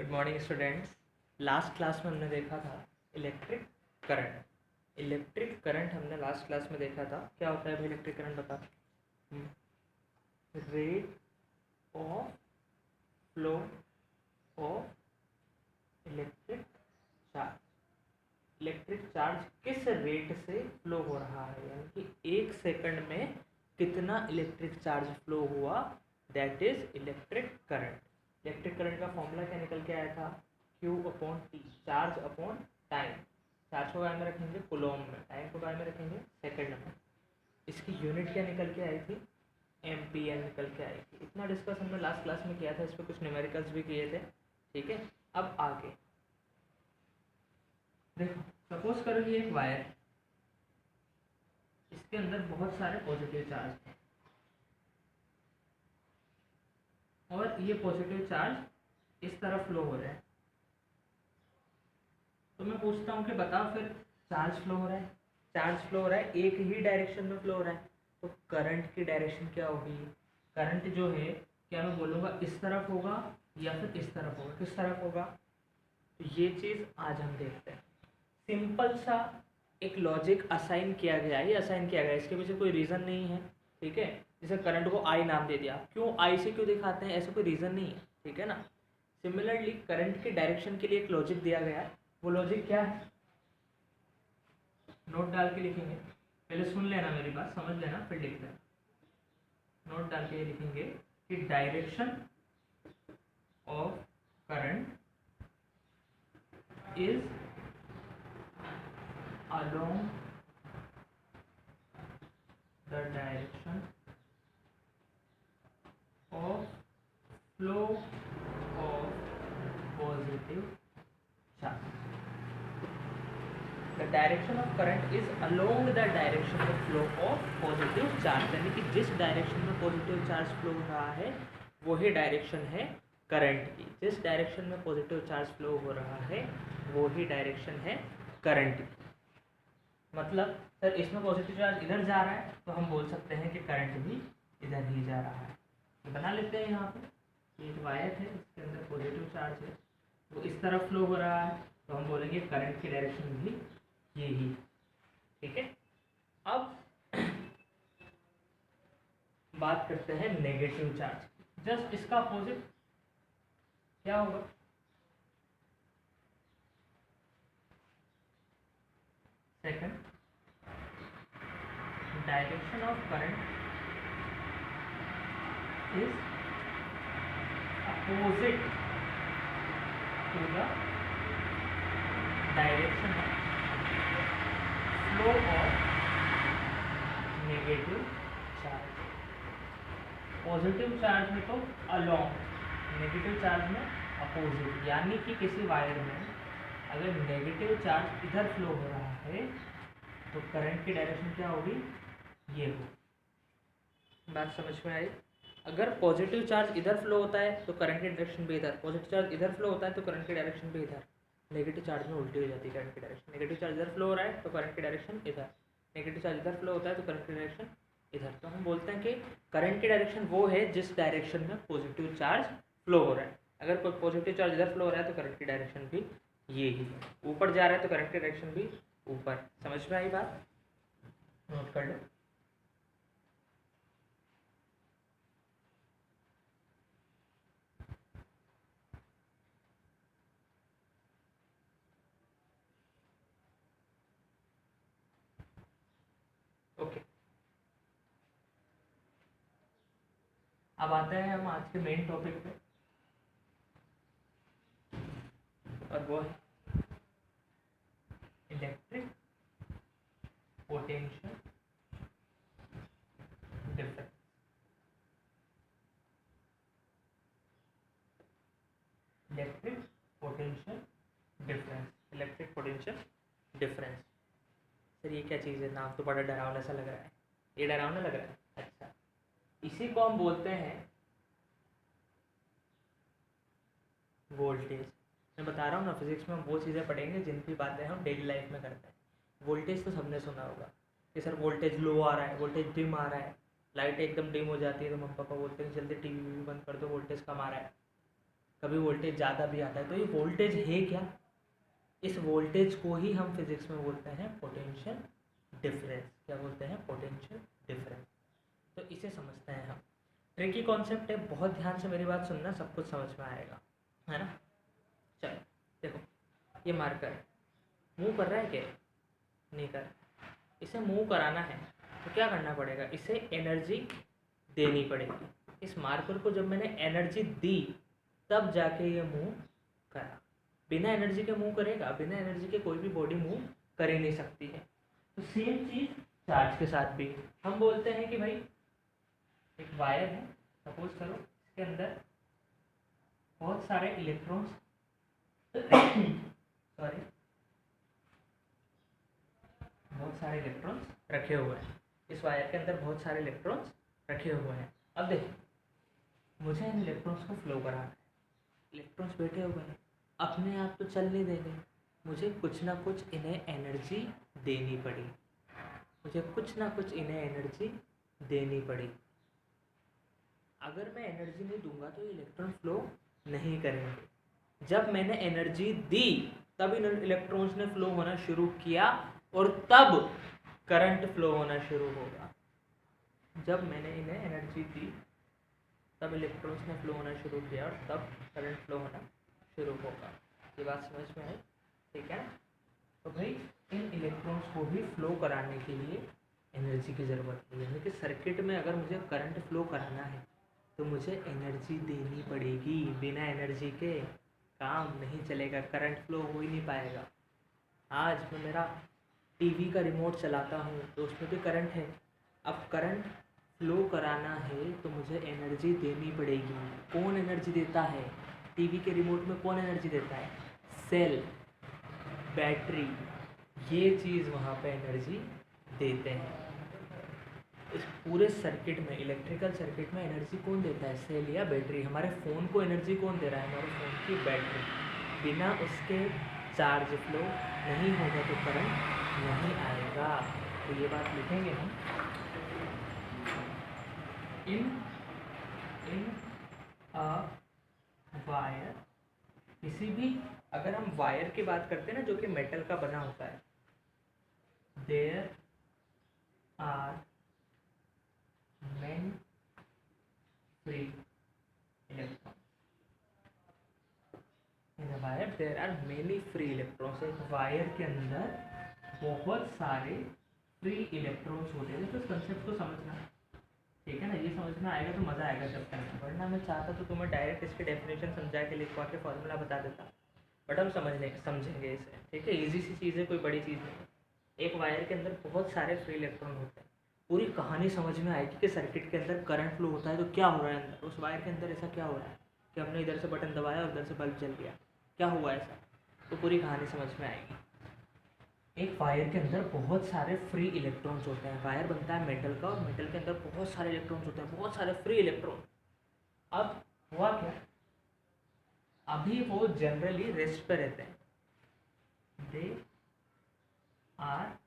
Good morning students. Last class में हमने देखा था इलेक्ट्रिक करंट। इलेक्ट्रिक करंट हमने लास्ट क्लास में देखा था। क्या होता है भाई इलेक्ट्रिक करंट बता। Rate of flow of electric charge. Electric charge किस रेट से फ्लो हो रहा है, यानी कि एक सेकंड में कितना इलेक्ट्रिक चार्ज फ्लो हुआ, that is electric current. Electric current का फॉर्मूला क्या निकल के आया था, Q upon T, charge upon time. Charge को बारे में रखेंगे कूलॉम में, टाइम को बारे में रखेंगे सेकंड में। इसकी यूनिट क्या निकल के आई थी, एम्पियर निकल के आई थी। इतना डिस्कस हमने लास्ट क्लास में किया था, इस पर कुछ न्यूमेरिकल्स भी किए थे। ठीक है, अब आगे देखो, सपोज करो ये एक वायर, इसके अंदर बहुत सारे पॉजिटिव चार्ज हैं और ये पॉजिटिव चार्ज इस तरफ फ्लो हो रहे हैं। तो मैं पूछता हूँ कि बताओ फिर चार्ज फ्लो हो रहा है, चार्ज फ्लो हो रहा है, एक ही डायरेक्शन में फ्लो हो रहा है, तो करंट की डायरेक्शन क्या होगी। करंट जो है, क्या मैं बोलूँगा इस तरफ होगा या फिर इस तरफ होगा, किस तरफ होगा। तो ये चीज़ आज हम देखते हैं। सिंपल सा एक लॉजिक असाइन किया गया है, ये असाइन किया गया है, इसके पीछे कोई रीज़न नहीं है। ठीक है, जैसे करंट को आई नाम दे दिया, क्यों आई से क्यों दिखाते हैं, ऐसा कोई रीज़न नहीं है। ठीक है ना। सिमिलरली करंट के डायरेक्शन के लिए एक लॉजिक दिया गया है, वो लॉजिक क्या है, नोट डाल के लिखेंगे। पहले सुन लेना मेरी बात, समझ लेना, फिर लिख लेना। नोट डाल के लिखेंगे कि direction of current is along the direction of flow of positive charge. The direction of current is along the direction of flow of positive charge, यानी कि जिस डायरेक्शन में पॉजिटिव चार्ज फ्लो हो रहा है वही डायरेक्शन है करंट की। जिस डायरेक्शन में पॉजिटिव चार्ज फ्लो हो रहा है वही डायरेक्शन है करंट की। मतलब सर इसमें पॉजिटिव चार्ज इधर जा रहा है तो हम बोल सकते हैं कि करंट भी इधर ही जा रहा है। तो बना लेते हैं यहाँ पे एक वायर है, इसके अंदर पॉजिटिव चार्ज है, वो इस तरफ फ्लो हो रहा है, तो हम बोलेंगे करंट की डायरेक्शन भी यही। ठीक है, अब बात करते हैं नेगेटिव चार्ज। जस्ट इसका अपोजिट क्या होगा, second, direction of current is opposite to the direction of flow of negative charge। Positive charge में तो along, नेगेटिव चार्ज में अपोजिट, यानी कि किसी वायर में अगर नेगेटिव चार्ज इधर फ्लो हो रहा है तो करंट की डायरेक्शन क्या होगी, ये हो। बात समझ में आई। अगर पॉजिटिव चार्ज इधर फ्लो होता है तो करंट की डायरेक्शन भी इधर, पॉजिटिव चार्ज इधर फ्लो होता है तो करंट की डायरेक्शन भी इधर। नेगेटिव चार्ज में उल्टी हो जाती है करंट की डायरेक्शन, नेगेटिव चार्ज इधर फ्लो हो रहा है तो करंट की डायरेक्शन इधर, नेगेटिव चार्ज इधर फ्लो होता है तो करंट की डायरेक्शन इधर। तो हम बोलते हैं कि करंट की डायरेक्शन वो है जिस डायरेक्शन में पॉजिटिव चार्ज फ्लो हो रहा है। अगर कोई पॉजिटिव चार्ज इधर फ्लो हो रहा है तो करंट की डायरेक्शन भी ये ही, ऊपर जा रहा है तो करंट की डायरेक्शन भी ऊपर। समझ में आई बात, नोट कर लो। ओके, अब आते हैं हम आज के मेन टॉपिक पे, और वो है electric potential difference. Electric potential difference, electric potential difference. Sir ये क्या चीज़ है, नाम तो बड़ा डरावना सा लग रहा है, ये डरावना लग रहा है। अच्छा, इसी को हम बोलते हैं वोल्टेज। मैं बता रहा हूँ ना, फिजिक्स में हम वो चीज़ें पढ़ेंगे जिनकी बातें हम डेली लाइफ में करते हैं। वोल्टेज तो सबने सुना होगा कि सर वोल्टेज लो आ रहा है, वोल्टेज डिम आ रहा है, लाइट एकदम डिम हो जाती है तो मम्मी पापा बोलते हैं जल्दी टीवी भी बंद कर दो, वोल्टेज कम आ रहा है। कभी वोल्टेज ज़्यादा भी आता है। तो ये वोल्टेज है क्या? इस वोल्टेज को ही हम फिजिक्स में बोलते हैं पोटेंशियल डिफरेंस। क्या बोलते हैं? Potential difference. तो इसे समझते हैं हम। ट्रिकी कॉन्सेप्ट है, बहुत ध्यान से मेरी बात सुनना, सब कुछ समझ में आएगा, है ना। चलो देखो, ये मार्कर है, मूव कर रहा है क्या? नहीं कर रहा। इसे मूव कराना है तो क्या करना पड़ेगा? इसे एनर्जी देनी पड़ेगी। इस मार्कर को जब मैंने एनर्जी दी तब जाके ये मूव करा। बिना एनर्जी के मूव करेगा? बिना एनर्जी के कोई भी बॉडी मूव कर ही नहीं सकती है। तो सेम चीज़ चार्ज के साथ भी। हम बोलते हैं कि भाई एक वायर है, सपोज करो इसके अंदर बहुत सारे इलेक्ट्रॉन्स सॉरी बहुत सारे इलेक्ट्रॉन्स रखे हुए हैं। इस वायर के अंदर बहुत सारे इलेक्ट्रॉन्स रखे हुए हैं। अब देखो, मुझे इन इलेक्ट्रॉन्स को फ्लो कराना है। इलेक्ट्रॉन्स बैठे हुए हैं, अपने आप तो चल नहीं देंगे, मुझे कुछ ना कुछ इन्हें एनर्जी देनी पड़ी। मुझे कुछ ना कुछ इन्हें एनर्जी देनी पड़ी। अगर मैं एनर्जी नहीं दूंगा तो ये इलेक्ट्रॉन फ्लो नहीं करेंगे। जब मैंने एनर्जी दी तब इन इलेक्ट्रॉन्स ने फ्लो होना शुरू किया और तब करंट फ्लो होना शुरू होगा। जब मैंने इन्हें एनर्जी दी तब इलेक्ट्रॉन्स ने फ्लो होना शुरू किया और तब करंट फ्लो होना शुरू होगा। ये बात समझ में आई? ठीक है। तो भाई इन इलेक्ट्रॉन्स को भी फ्लो कराने के लिए एनर्जी की ज़रूरत है। यानी कि सर्किट में अगर मुझे करंट फ्लो कराना है तो मुझे एनर्जी देनी पड़ेगी। बिना एनर्जी के काम नहीं चलेगा, करंट फ्लो हो ही नहीं पाएगा। आज मैं मेरा टीवी का रिमोट चलाता हूँ तो उसमें भी करंट है। अब करंट फ्लो कराना है तो मुझे एनर्जी देनी पड़ेगी। कौन एनर्जी देता है? टीवी के रिमोट में कौन एनर्जी देता है? सेल, बैटरी, ये चीज़ वहाँ पे एनर्जी देते हैं। इस पूरे सर्किट में, इलेक्ट्रिकल सर्किट में एनर्जी कौन देता है? सेल या बैटरी। हमारे फ़ोन को एनर्जी कौन दे रहा है? हमारे फ़ोन की बैटरी। बिना उसके चार्ज फ्लो नहीं होगा तो करंट नहीं आएगा। तो ये बात लिखेंगे हम, इन अ वायर। किसी भी, अगर हम वायर की बात करते हैं ना जो कि मेटल का बना होता है, there are many free electron. In a wire there are many free electrons. एक वायर के अंदर बहुत सारे फ्री इलेक्ट्रॉन्स होते हैं। तो इस कंसेप्ट को समझना, ठीक है ना। ये समझ में आएगा तो मज़ा आएगा चैप्टर में। वरना मैं चाहता तो तुम्हें डायरेक्ट इसकी डेफिनेशन समझा के लिखवा के फॉर्मूला बता देता, बट हम समझेंगे इसे, ठीक है। इजी सी चीज़ है, कोई बड़ी चीज़ नहीं। एक वायर के अंदर बहुत सारे फ्री इलेक्ट्रॉन होते हैं। पूरी कहानी समझ में आएगी कि सर्किट के अंदर करंट फ्लो होता है तो क्या हो रहा है अंदर, उस वायर के अंदर ऐसा क्या हो रहा है कि हमने इधर से बटन दबाया और इधर से बल्ब जल गया, क्या हुआ ऐसा, तो पूरी कहानी समझ में आएगी। एक वायर के अंदर बहुत सारे फ्री इलेक्ट्रॉन्स होते हैं। वायर बनता है मेटल का और मेटल के अंदर बहुत सारे इलेक्ट्रॉन्स होते हैं, बहुत सारे फ्री इलेक्ट्रॉन। अब हुआ क्या, अभी वो जनरली रेस्ट पे रहते हैं। दे आर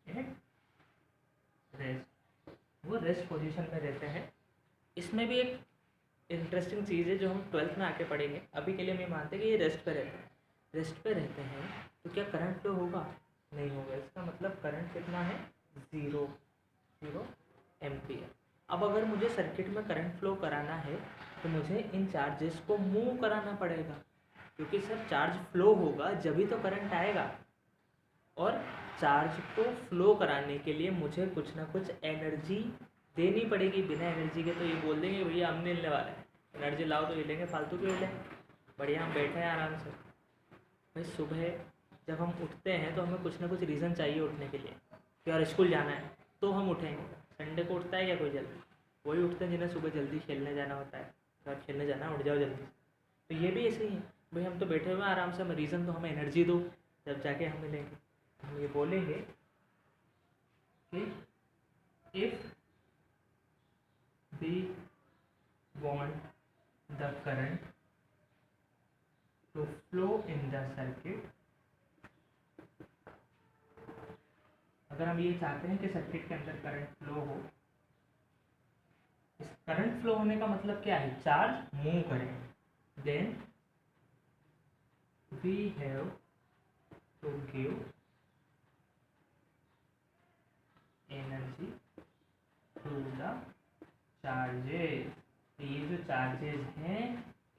एट रेस्ट, वो रेस्ट पोजीशन में रहते हैं। इसमें भी एक इंटरेस्टिंग चीज़ है जो हम 12th में आके पढ़ेंगे। अभी के लिए हम ये मानते हैं कि ये रेस्ट पे रहते हैं। रेस्ट पे रहते हैं तो क्या करंट फ्लो होगा? नहीं होगा। इसका मतलब करंट कितना है? 0 एम्पियर। अब अगर मुझे सर्किट में करंट फ्लो कराना है तो मुझे इन चार्जेस को मूव कराना पड़ेगा, क्योंकि सर चार्ज फ्लो होगा जभी तो करंट आएगा। और चार्ज को फ्लो कराने के लिए मुझे कुछ ना कुछ एनर्जी देनी पड़ेगी। बिना एनर्जी के तो ये बोल देंगे भैया हम नहीं लेने वाले हैं, एनर्जी लाओ तो ये लेंगे, फालतू क्यों लें, बढ़िया हम बैठे हैं आराम से। भाई सुबह जब हम उठते हैं तो हमें कुछ ना कुछ रीज़न चाहिए उठने के लिए कि यार स्कूल जाना है तो हम उठेंगे। संडे को उठता है क्या कोई जल्दी? वही उठते हैं जिन्हें सुबह जल्दी खेलने जाना होता है। तो खेलने जाना, उठ जाओ जल्दी। तो ये भी ऐसे ही है, भाई हम तो बैठे हुए हैं आराम से, हमें रीज़न तो हमें एनर्जी दो, जब जाके हम मिलेंगे। हम ये बोलेंगे कि if we want the current to flow in the circuit, अगर हम ये चाहते हैं कि सर्किट के अंदर करंट फ्लो हो, इस करंट फ्लो होने का मतलब क्या है? चार्ज मूव करें। then we have to give energy to the charges। ये जो चार्जेस हैं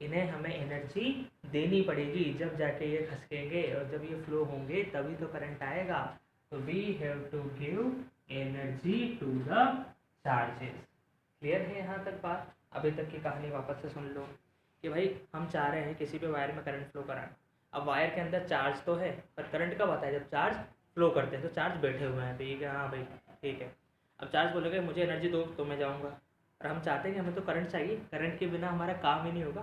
इन्हें हमें एनर्जी देनी पड़ेगी, जब जाके ये खसकेंगे और जब ये फ्लो होंगे तभी तो करंट आएगा। तो we have to give energy to the charges. Clear है यहाँ तक बात? अभी तक की कहानी वापस से सुन लो कि भाई हम चाह रहे हैं किसी भी वायर में करंट फ्लो कराना। अब वायर के अंदर चार्ज तो है, पर करंट कब आता है? जब चार्ज फ्लो करते हैं। तो चार्ज बैठे हुए हैं, ठीक है, हाँ भाई ठीक है। अब चार्ज बोलोगे मुझे एनर्जी दो तो मैं जाऊँगा, और हम चाहते हैं कि हमें तो करंट चाहिए, करंट के बिना हमारा काम ही नहीं होगा।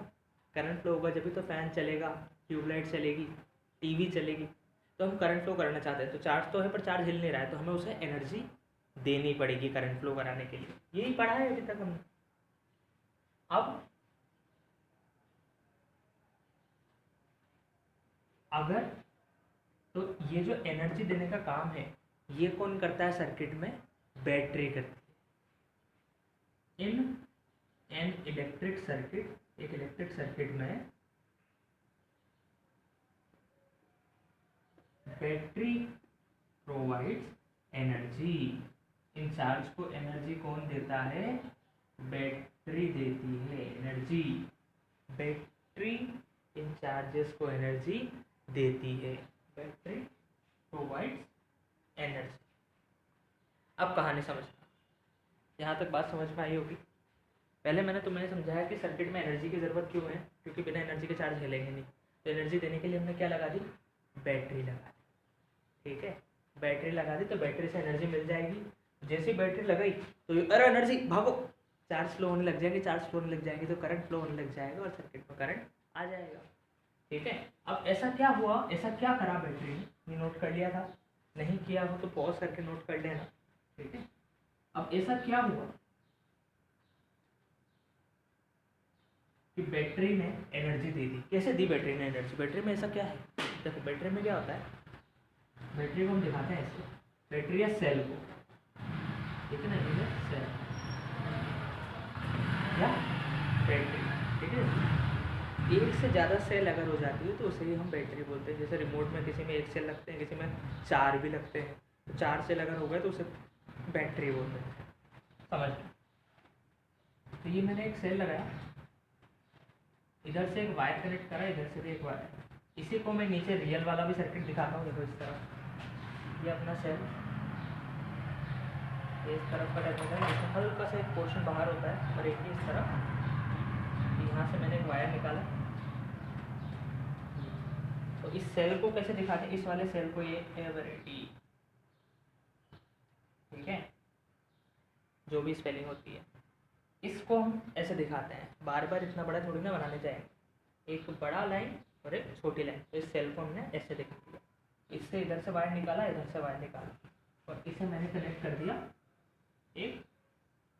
करंट फ्लो होगा जब भी तो फ़ैन चलेगा, ट्यूबलाइट चलेगी, टीवी चलेगी। तो हम करंट फ्लो कराना चाहते हैं, तो चार्ज तो है पर चार्ज हिल नहीं रहा है, तो हमें उसे एनर्जी देनी पड़ेगी करंट फ्लो कराने के लिए। यही पढ़ा है अभी तक हमने। अब अगर तो ये जो एनर्जी देने का काम है ये कौन करता है सर्किट में? बैटरी करती है। इन एन इलेक्ट्रिक सर्किट, एक इलेक्ट्रिक सर्किट में battery provides energy. In charge को एनर्जी कौन देता है? बैटरी देती है एनर्जी। बैटरी इन चार्जेस को एनर्जी देती है। Battery provides energy. अब कहानी समझना, यहाँ तक बात समझ में आई होगी। पहले मैंने तुम्हें समझाया कि सर्किट में एनर्जी की ज़रूरत क्यों है, क्योंकि बिना एनर्जी के चार्ज हिलेंगे नहीं। तो एनर्जी देने के लिए हमने क्या लगा दी? बैटरी लगा दी, ठीक है। बैटरी लगा दी तो बैटरी से एनर्जी मिल जाएगी। जैसे ही बैटरी लगाई तो अरे एनर्जी भागो, चार्ज फ्लो होने लग जाएंगे, चार्ज फ्लो होने लग जाएंगे तो करंट फ्लो होने लग जाएगा और सर्किट में करंट आ जाएगा, ठीक है। अब ऐसा क्या हुआ, ऐसा क्या करा बैटरी ने? ये नोट कर लिया था? नहीं किया हो तो पॉज करके नोट कर लेना, ठीक है। अब ऐसा क्या हुआ कि बैटरी ने एनर्जी दे दी। कैसे दी बैटरी ने एनर्जी? बैटरी में ऐसा क्या है? देखो बैटरी में क्या होता है, बैटरी को हम दिखाते हैं ऐसे, बैटरी या सेल को, ठीक है ना, ये सेल या बैटरी, ठीक है। एक से ज़्यादा सेल अगर हो जाती है तो उसे ही हम बैटरी बोलते हैं। जैसे रिमोट में किसी में एक सेल लगते हैं, किसी में 4 भी लगते हैं, तो 4 सेल अगर हो गए तो उसे बैटरी बोलते हैं, समझ लो। तो ये मैंने एक सेल लगाया, इधर से एक वायर कनेक्ट करा, इधर से भी एक वायर। इसी को मैं नीचे रियल वाला भी सर्किट दिखाता हूँ। देखो इस तरह ये अपना सेल, ये इस तरफ का रहता है, इसमें हल्का सा एक पोर्शन बाहर होता है और एक ही इस तरफ। यहाँ से मैंने एक वायर निकाला, तो इस सेल को कैसे दिखाते हैं? इस वाले सेल को ये एवरेडी, ठीक है, जो भी स्पेलिंग होती है, इसको हम ऐसे दिखाते हैं। बार बार इतना बड़ा थोड़ी ना बनाने जाएंगे, एक बड़ा लाइन और एक छोटी लाइन। तो इस सेल को हमने ऐसे दिखा दिया, इससे इधर से वायर निकाला, इधर से वायर निकाला, और इसे मैंने कनेक्ट कर दिया एक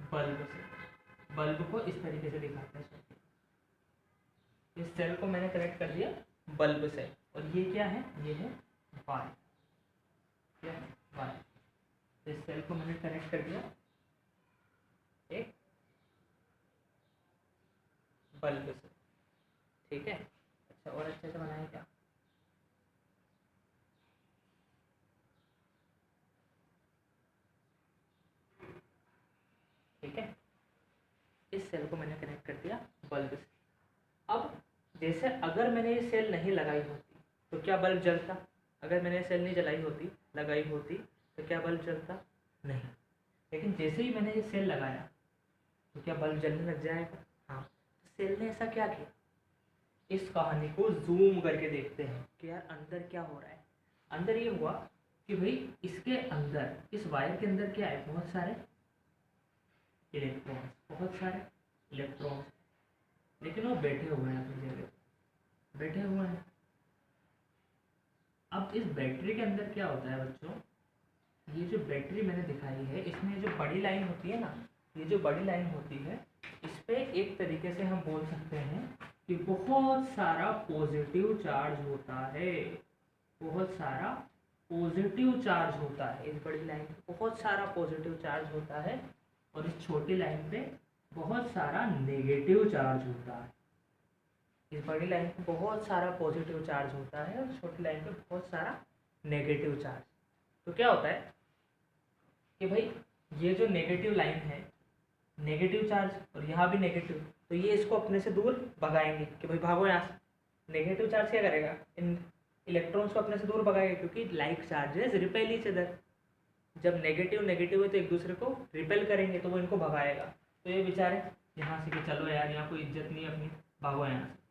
बल्ब से। बल्ब को इस तरीके से दिखाते हैं। इस सेल को मैंने कनेक्ट कर दिया बल्ब से, और ये क्या है? ये है वायर, क्या है? वायर। इस सेल को मैंने कनेक्ट कर दिया एक बल्ब से, ठीक है। अच्छा, और अच्छे से बनाए क्या? ठीक है, इस सेल को मैंने कनेक्ट कर दिया बल्ब से। अब जैसे अगर मैंने ये सेल नहीं लगाई होती तो क्या बल्ब जलता? अगर मैंने ये सेल नहीं जलाई होती, लगाई होती, तो क्या बल्ब जलता? नहीं। लेकिन जैसे ही मैंने ये सेल लगाया तो क्या बल्ब जलने लग जाएगा? हाँ। तो सेल ने ऐसा क्या किया? इस कहानी को जूम करके देखते हैं कि यार अंदर क्या हो रहा है। अंदर ये हुआ कि भाई इसके अंदर, इस वायर के अंदर क्या है? बहुत सारे इलेक्ट्रॉन्स, बहुत सारे इलेक्ट्रॉन्स, लेकिन वो बैठे हुए हैं अपनी जगह, बैठे हुए हैं। अब इस बैटरी के अंदर क्या होता है बच्चों? ये जो बैटरी मैंने दिखाई है, इसमें जो बड़ी लाइन होती है ना, ये जो बड़ी लाइन होती है, इस पे एक तरीके से हम बोल सकते हैं कि बहुत सारा पॉजिटिव चार्ज होता है। बहुत सारा पॉजिटिव चार्ज होता है इस बड़ी लाइन पे, बहुत सारा पॉजिटिव चार्ज होता है, और इस छोटी लाइन पे बहुत सारा नेगेटिव चार्ज होता है। इस बड़ी लाइन पे बहुत सारा पॉजिटिव चार्ज होता है और छोटी लाइन पे बहुत सारा नेगेटिव चार्ज। तो क्या होता है कि भाई ये जो नेगेटिव लाइन है, नेगेटिव चार्ज और यहाँ भी नेगेटिव, तो ये इसको अपने से दूर भगाएंगे कि भाई भागो यहाँ से। नेगेटिव चार्ज क्या करेगा, इन इलेक्ट्रॉन्स को अपने से दूर भगाएगा, क्योंकि like charges repel each other. जब नेगेटिव नेगेटिव है तो एक दूसरे को रिपेल करेंगे, तो वो इनको भगाएगा। तो ये बेचारे यहाँ से कि चलो यार यहाँ कोई इज्जत नहीं अपनी, भागो यहाँ से,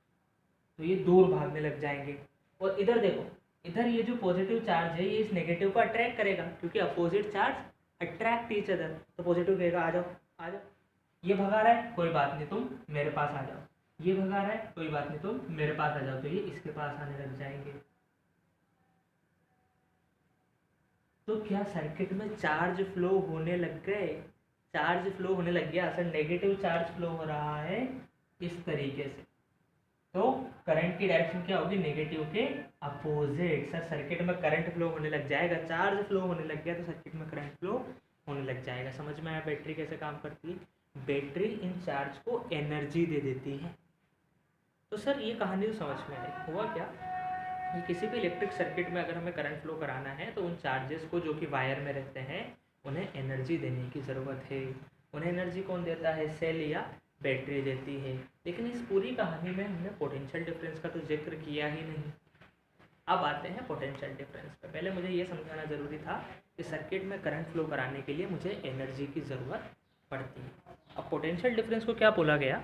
तो ये दूर भागने लग जाएंगे। और इधर देखो, इधर ये जो पॉजिटिव चार्ज है ये इस नेगेटिव को अट्रैक्ट करेगा, क्योंकि opposite charge attract each other. तो पॉजिटिव कहेगा आ जाओ आ जाओ, ये भगा रहा है कोई बात नहीं तुम मेरे पास आ जाओ, ये भगा रहा है कोई बात नहीं तुम मेरे पास आ जाओ, तो ये इसके पास आने लग जाएंगे। तो क्या सर्किट में चार्ज फ्लो होने लग गए, चार्ज फ्लो होने लग गया। सर नेगेटिव चार्ज फ्लो हो रहा है इस तरीके से, तो करंट की डायरेक्शन क्या होगी, नेगेटिव के अपोजिट। सर सर्किट में करंट फ्लो होने लग जाएगा, चार्ज फ्लो होने लग गया तो सर्किट में करंट फ्लो होने लग जाएगा। समझ में आया बैटरी कैसे काम करती है। बैटरी इन चार्ज को एनर्जी दे देती है। तो सर ये कहानी तो समझ में आई। हुआ क्या कि किसी भी इलेक्ट्रिक सर्किट में अगर हमें करंट फ्लो कराना है तो उन चार्जेस को जो कि वायर में रहते हैं उन्हें एनर्जी देने की ज़रूरत है। उन्हें एनर्जी कौन देता है, सेल या बैटरी देती है। लेकिन इस पूरी कहानी में हमने पोटेंशियल डिफरेंस का तो जिक्र किया ही नहीं। अब आते हैं पोटेंशियल डिफरेंस पे। पहले मुझे ये समझाना ज़रूरी था कि सर्किट में करंट फ्लो कराने के लिए मुझे एनर्जी की ज़रूरत पड़ती है। अब पोटेंशियल डिफरेंस को क्या बोला गया,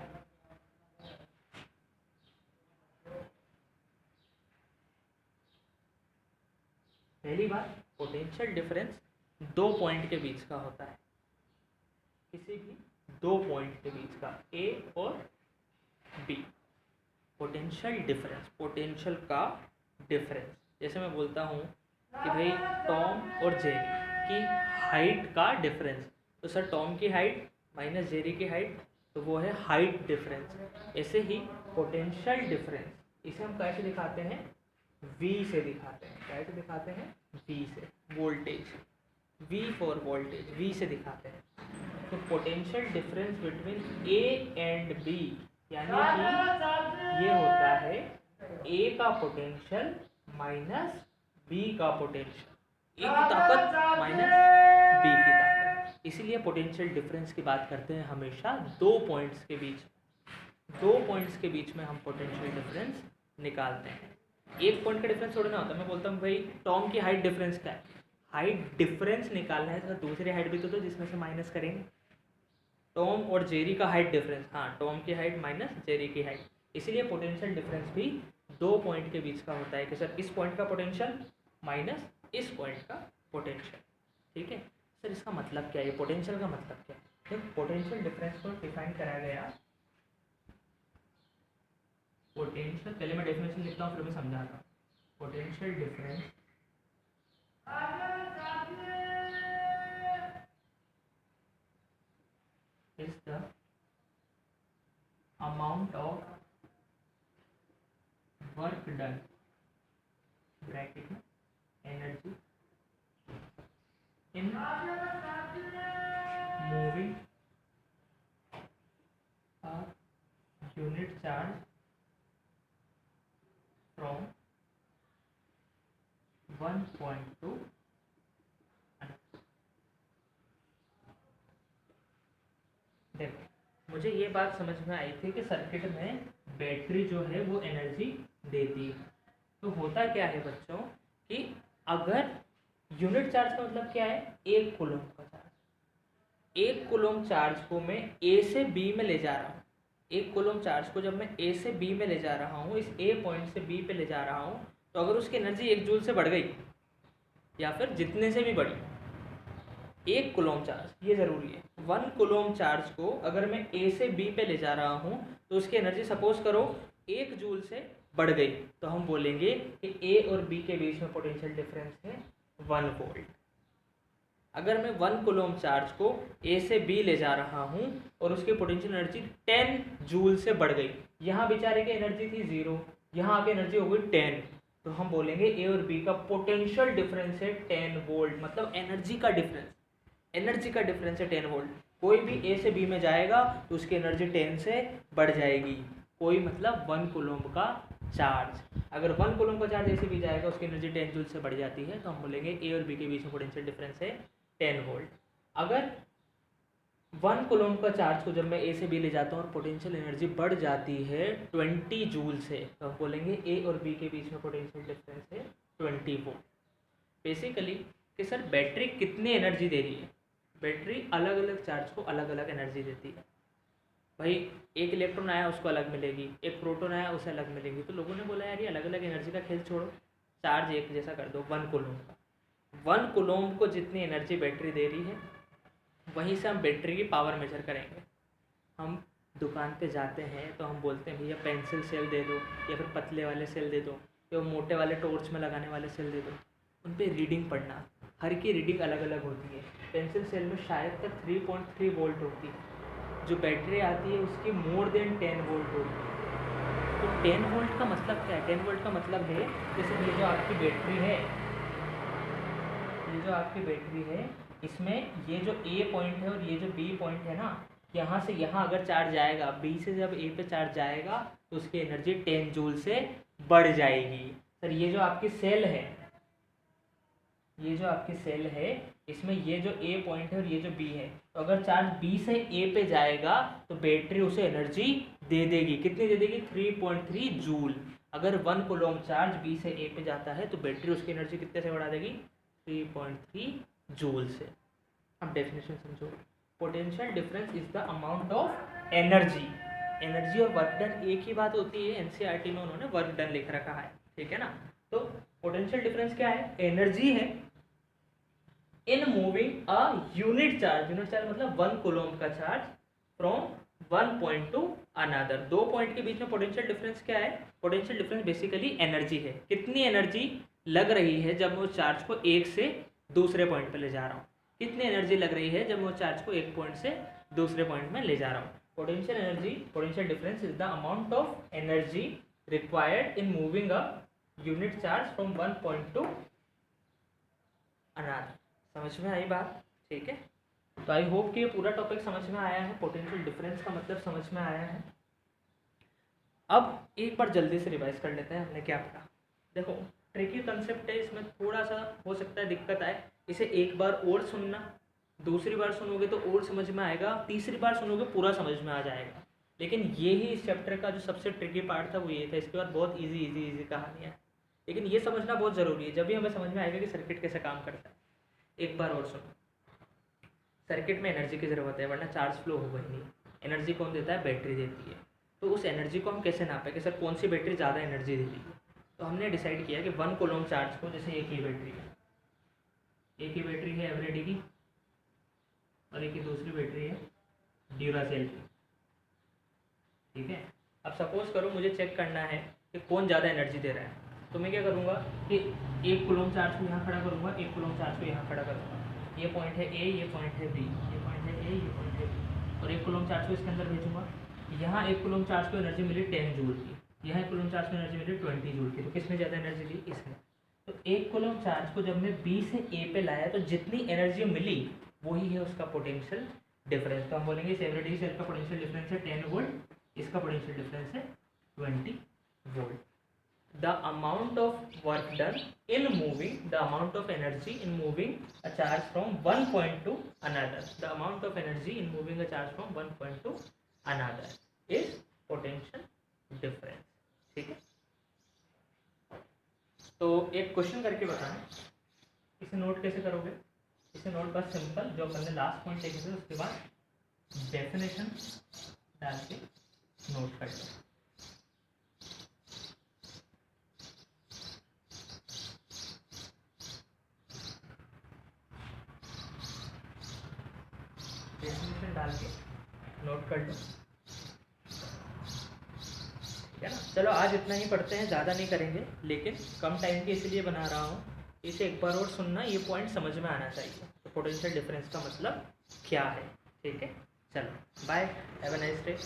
पहली बात पोटेंशियल डिफरेंस दो पॉइंट के बीच का होता है, किसी भी दो पॉइंट के बीच का, ए और बी। पोटेंशियल डिफरेंस, पोटेंशियल का डिफरेंस, जैसे मैं बोलता हूँ कि भाई टॉम और जेरी की हाइट का डिफरेंस, तो सर टॉम की हाइट माइनस जेरी की हाइट, तो वो है हाइट डिफरेंस। ऐसे ही पोटेंशियल डिफरेंस, इसे हम कैसे दिखाते हैं, V से दिखाते हैं। कैसे दिखाते हैं, V से। Voltage, V for voltage, V से दिखाते हैं। तो potential difference between A and B, यानी कि ये होता है A का पोटेंशियल माइनस B का पोटेंशियल, A की ताकत माइनस B की ताकत। इसीलिए पोटेंशियल डिफरेंस की बात करते हैं हमेशा दो पॉइंट्स के बीच। दो पॉइंट्स के बीच में हम पोटेंशियल डिफरेंस निकालते हैं। एक पॉइंट का डिफरेंस थोड़ा ना होता। मैं बोलता हूँ भाई टॉम की हाइट डिफरेंस क्या है, हाइट डिफरेंस निकालना है तो दूसरी हाइट भी तो दो जिसमें से माइनस करेंगे। टॉम और जेरी का हाइट डिफरेंस, हाँ टॉम की हाइट माइनस जेरी की हाइट। इसीलिए पोटेंशियल डिफरेंस भी दो पॉइंट के बीच का होता है कि सर इस पॉइंट का पोटेंशियल माइनस इस पॉइंट का पोटेंशियल। ठीक है सर, इसका मतलब क्या है, पोटेंशियल का मतलब क्या है। तो पोटेंशियल डिफरेंस को डिफाइन करा गया, पोटेंशियल, पहले मैं डेफिनेशन लिखता हूँ फिर मैं समझाता हूँ। Potential difference is the amount of work done, bracket में energy, in moving a unit charge from one point to another। देखो मुझे ये बात समझ में आई थी कि सर्किट में बैटरी जो है वो एनर्जी देती है। तो होता क्या है बच्चों कि अगर यूनिट चार्ज का मतलब क्या है, एक कूलम का चार्ज। एक कूलम चार्ज को मैं ए से बी में ले जा रहा हूँ। एक कूलम चार्ज को जब मैं ए से बी में ले जा रहा हूँ, इस ए पॉइंट से बी पे ले जा रहा हूँ, तो अगर उसकी एनर्जी 1 जूल से बढ़ गई या फिर जितने से भी बढ़ी, एक कूलम चार्ज, ये ज़रूरी है, 1 कूलम चार्ज को अगर मैं ए से बी पे ले जा रहा हूँ तो उसकी एनर्जी सपोज करो 1 जूल से बढ़ गई, तो हम बोलेंगे कि ए और बी के बीच में पोटेंशियल डिफरेंस है 1 वोल्ट। अगर मैं 1 कूलम चार्ज को ए से बी ले जा रहा हूँ और उसकी पोटेंशियल एनर्जी 10 जूल से बढ़ गई, यहाँ बेचारे की एनर्जी थी 0, यहाँ आके एनर्जी हो गई 10, तो हम बोलेंगे ए और बी का पोटेंशियल डिफरेंस है 10 वोल्ट। मतलब एनर्जी का डिफरेंस, एनर्जी का डिफरेंस है 10 वोल्ट। कोई भी ए से बी में जाएगा तो उसकी एनर्जी 10 से बढ़ जाएगी। कोई मतलब 1 कूलम्ब का चार्ज, अगर 1 कूलम्ब का चार्ज ऐसे भी जाएगा उसकी एनर्जी 10 जूल से बढ़ जाती है, तो हम बोलेंगे ए और बी के बीच में पोटेंशियल डिफरेंस है 10 वोल्ट। अगर 1 कूलम्ब का चार्ज को जब मैं ए से बी ले जाता हूँ और पोटेंशियल एनर्जी बढ़ जाती है 20 जूल से, तो हम बोलेंगे ए और बी के बीच में पोटेंशियल डिफरेंस है 20 वोल्ट। बेसिकली कि सर बैटरी कितनी एनर्जी दे रही है, बैटरी अलग अलग चार्ज को अलग अलग एनर्जी देती है। भाई एक इलेक्ट्रॉन आया उसको अलग मिलेगी, एक प्रोटॉन आया उसे अलग मिलेगी, तो लोगों ने बोला यार ये अलग अलग एनर्जी का खेल छोड़ो, चार्ज एक जैसा कर दो 1 कूलम्ब का। 1 कूलम्ब को जितनी एनर्जी बैटरी दे रही है वहीं से हम बैटरी की पावर मेजर करेंगे। हम दुकान पे जाते हैं तो हम बोलते हैं भैया पेंसिल सेल दे दो, या फिर पतले वाले सेल दे दो, या मोटे वाले टॉर्च में लगाने वाले सेल दे दो। उन पर रीडिंग पढ़ना, हर की रीडिंग अलग अलग होती है। पेंसिल सेल में शायद तक 3.3 वोल्ट होती है, जो बैटरी आती है उसकी मोर देन 10 वोल्ट होती है। तो 10 वोल्ट का मतलब क्या है? 10 वोल्ट का मतलब है जैसे ये जो आपकी बैटरी है, ये जो आपकी बैटरी है, इसमें ये जो ए पॉइंट है और ये जो बी पॉइंट है ना, यहाँ से यहाँ अगर चार्ज आएगा, बी से जब ए पे चार्ज जाएगा तो उसकी एनर्जी 10 जूल से बढ़ जाएगी। सर ये जो आपकी सेल है, ये जो आपकी सेल है, इसमें ये जो ए पॉइंट है और ये जो बी है, तो अगर चार्ज बी से ए पे जाएगा तो बैटरी उसे एनर्जी दे देगी। कितनी दे देगी? 3.3 जूल। अगर 1 कूलम्ब चार्ज बी से ए पे जाता है तो बैटरी उसकी एनर्जी कितने से बढ़ा देगी? 3.3 जूल से। अब डेफिनेशन समझो। Potential difference is the amount of energy. Energy और वर्क डन एक ही बात होती है, एनसीईआरटी में उन्होंने वर्क डन लिख रखा है, ठीक है ना। तो पोटेंशियल डिफरेंस क्या है? एनर्जी है इन moving a unit charge. Unit charge मतलब 1 कूलम्ब का charge from one point two another. 2 point के बीच में पोटेंशियल डिफरेंस क्या है? पोटेंशियल डिफरेंस बेसिकली एनर्जी है, कितनी एनर्जी लग रही है जब मैं उस चार्ज को एक से दूसरे पॉइंट पे ले जा रहा हूँ, कितनी एनर्जी लग रही है जब मैं उस चार्ज को एक पॉइंट से दूसरे पॉइंट में ले जा रहा हूँ। Potential energy, potential difference is the amount of energy required in moving a unit charge from one point two another. समझ में आई बात? ठीक है, तो आई होप कि ये पूरा टॉपिक समझ में आया है, पोटेंशियल डिफरेंस का मतलब समझ में आया है। अब एक बार जल्दी से रिवाइज कर लेते हैं हमने क्या पढ़ा। देखो ट्रिकी कंसेप्ट है, इसमें थोड़ा सा हो सकता है दिक्कत आए, इसे एक बार और सुनना, दूसरी बार सुनोगे तो और समझ में आएगा, तीसरी बार सुनोगे पूरा समझ में आ जाएगा। लेकिन ये ही इस चैप्टर का जो सबसे ट्रिकी पार्ट था वो ये था, इसके बाद बहुत इजी कहानियाँ, लेकिन ये समझना बहुत ज़रूरी है, जब भी हमें समझ में आएगा कि सर्किट कैसे काम करता है। एक बार और सुनो, सर्किट में एनर्जी की ज़रूरत है वरना चार्ज फ्लो होगा ही नहीं। एनर्जी कौन देता है? बैटरी देती है। तो उस एनर्जी को हम कैसे नापें कि सर कौन सी बैटरी ज़्यादा एनर्जी देती है? तो हमने डिसाइड किया कि 1 कूलम्ब चार्ज को, जैसे एक ही बैटरी है, एक ही बैटरी है एवरेडी की और एक ही दूसरी बैटरी है ड्यूरासेल की, ठीक है। अब सपोज करो मुझे चेक करना है कि कौन ज़्यादा एनर्जी दे रहा है, तो मैं क्या करूँगा कि 1 कूलम्ब चार्ज को यहाँ खड़ा करूँगा, 1 कूलम्ब चार्ज को यहाँ खड़ा करूँगा। ये पॉइंट है ए, ये पॉइंट है बी, ये पॉइंट है ए, ये पॉइंट है बी, और 1 कूलम्ब चार्ज को इसके अंदर भेजूँगा। यहाँ 1 कूलम्ब चार्ज को एनर्जी मिली 10 जूल की, यहाँ 1 कूलम्ब चार्ज को एनर्जी मिली 20 जूल की, तो किसने ज़्यादा एनर्जी दी? इसने। तो 1 कूलम्ब चार्ज को जब मैं बी से ए पे लाया तो जितनी एनर्जी मिली वही है उसका पोटेंशियल डिफरेंस। तो हम बोलेंगे इस एवरेडी सेल का पोटेंशियल डिफरेंस है 10 वोल्ट, इसका पोटेंशियल डिफरेंस है 20 volt. The amount of work done in moving, the amount of energy in moving a charge from one point to another, the amount of energy in moving a charge from one point to another is potential difference, ठीक है। तो एक question करके बताना, इसे note कैसे करोगे? इसे नोट बस सिंपल, जो अपने लास्ट पॉइंट देखे थे उसके बाद डेफिनेशन डाल के नोट कर लो। डेफिनेशन डाल के नोट कर लो, ठीक है ना। चलो आज इतना ही पढ़ते हैं, ज़्यादा नहीं करेंगे, लेकिन कम टाइम के इसलिए बना रहा हूँ, इसे एक बार और सुनना, ये पॉइंट समझ में आना चाहिए। तो पोटेंशियल डिफरेंस का मतलब क्या है, ठीक है। चलो bye, have a nice day.